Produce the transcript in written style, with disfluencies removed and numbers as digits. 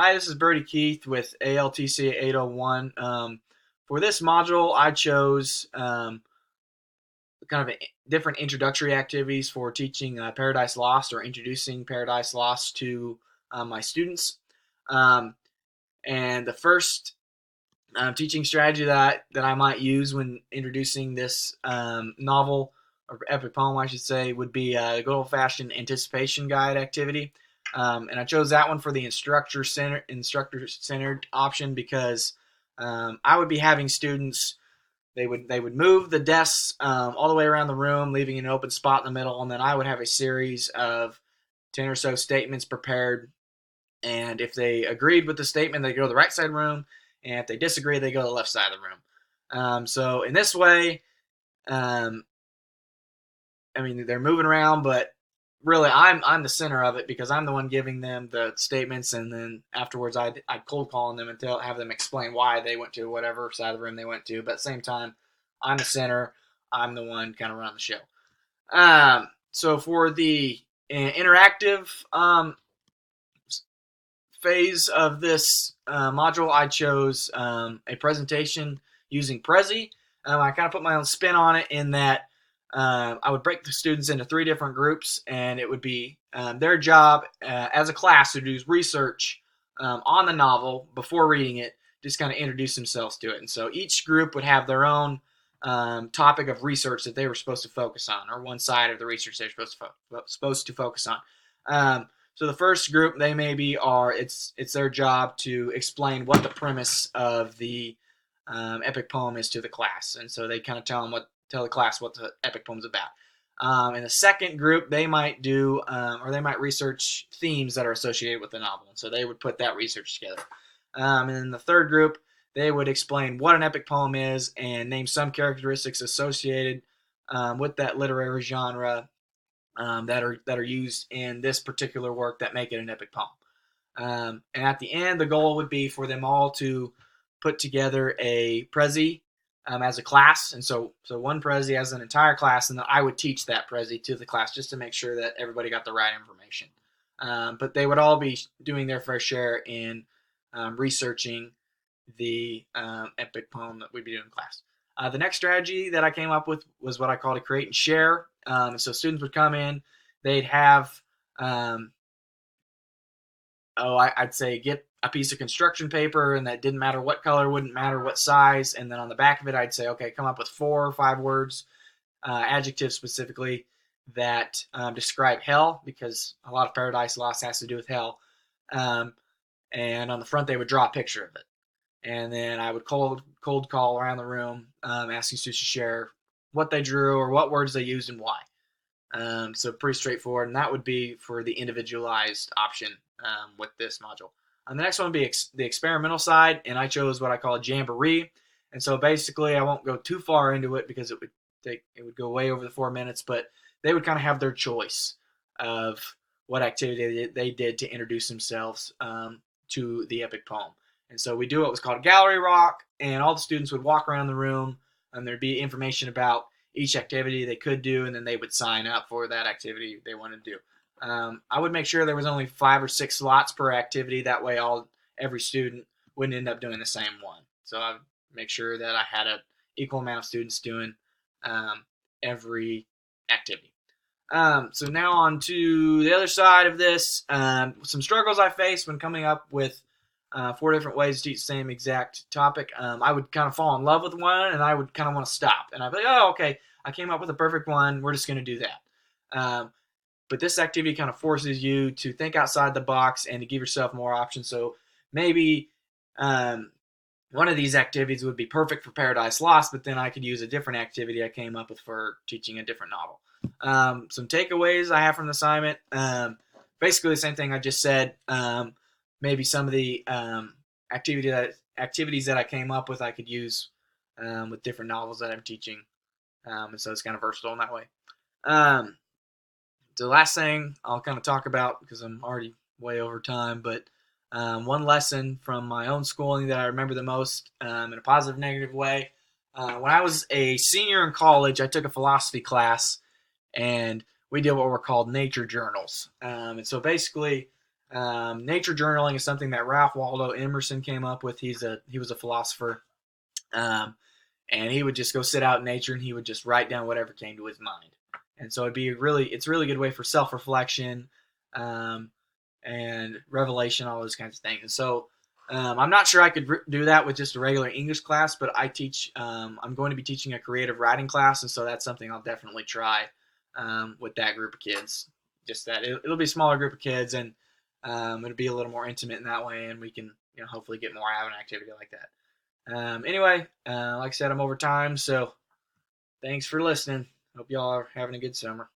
Hi, this is Birdie Keith with ALTC 801. For this module, I chose kind of different introductory activities for teaching Paradise Lost or introducing Paradise Lost to my students. And the first teaching strategy that I might use when introducing this novel or epic poem, I should say, would be a good old-fashioned anticipation guide activity. And I chose that one for the instructor-centered option because I would be having students. They would move the desks all the way around the room, leaving an open spot in the middle, and then I would have a series of 10 or so statements prepared. And if they agreed with the statement, they go to the right side of the room, and if they disagree, they go to the left side of the room. So in this way, um, I mean, they're moving around, but really, I'm the center of it because I'm the one giving them the statements, and then afterwards, I cold call on them and have them explain why they went to whatever side of the room they went to. But at the same time, I'm the center. I'm the one kind of running the show. So for the interactive phase of this module, I chose a presentation using Prezi. I kind of put my own spin on it in that I would break the students into 3 different groups, and it would be their job as a class to do research on the novel before reading it, just kind of introduce themselves to it. And so each group would have their own topic of research that they were supposed to focus on, or one side of the research they're supposed to focus on. So the first group, they maybe it's their job to explain what the premise of the epic poem is to the class, and so they kind of tell the class what the epic poem's about. In the second group, they might do or they might research themes that are associated with the novel, and so they would put that research together. And then the third group, they would explain what an epic poem is and name some characteristics associated with that literary genre that are used in this particular work that make it an epic poem. And at the end, the goal would be for them all to put together a Prezi as a class, and so one Prezi as an entire class, and then I would teach that Prezi to the class just to make sure that everybody got the right information. But they would all be doing their fair share in researching the epic poem that we'd be doing in class. The next strategy that I came up with was what I called a create and share. So students would come in, they'd have, I'd say get a piece of construction paper, and that didn't matter what color, wouldn't matter what size, and then on the back of it, I'd say, okay, come up with 4 or 5 words, adjectives specifically, that describe hell, because a lot of Paradise Lost has to do with hell. And on the front, they would draw a picture of it. And then I would cold call around the room, asking students to share what they drew or what words they used and why. So pretty straightforward, and that would be for the individualized option with this module. The next one would be the experimental side, and I chose what I call a jamboree. And so basically, I won't go too far into it because it would go way over the 4 minutes, but they would kind of have their choice of what activity they did to introduce themselves to the epic poem. And so we do what was called a gallery walk, and all the students would walk around the room, and there'd be information about each activity they could do, and then they would sign up for that activity they wanted to do. I would make sure there was only 5 or 6 slots per activity. That way, every student wouldn't end up doing the same one. So I would make sure that I had an equal amount of students doing every activity. So now on to the other side of this. Some struggles I faced when coming up with 4 different ways to teach the same exact topic. I would kind of fall in love with one, and I would kind of want to stop. And I'd be like, oh, okay, I came up with a perfect one. We're just going to do that. But this activity kind of forces you to think outside the box and to give yourself more options. So maybe one of these activities would be perfect for Paradise Lost, but then I could use a different activity I came up with for teaching a different novel. Some takeaways I have from the assignment. Basically the same thing I just said. Maybe some of the activities that I came up with I could use with different novels that I'm teaching. And so it's kind of versatile in that way. The last thing I'll kind of talk about, because I'm already way over time, but one lesson from my own schooling that I remember the most in a positive, negative way. When I was a senior in college, I took a philosophy class, and we did what were called nature journals. And so basically, Nature journaling is something that Ralph Waldo Emerson came up with. He was a philosopher, and he would just go sit out in nature and he would just write down whatever came to his mind. And so it's a really good way for self reflection, and revelation, all those kinds of things. And so I'm not sure I could do that with just a regular English class, but I teach. I'm going to be teaching a creative writing class, and so that's something I'll definitely try with that group of kids. Just that it'll be a smaller group of kids, and it'll be a little more intimate in that way, and we can hopefully get more out of an activity like that. Anyway, like I said, I'm over time, so thanks for listening. Hope y'all are having a good summer.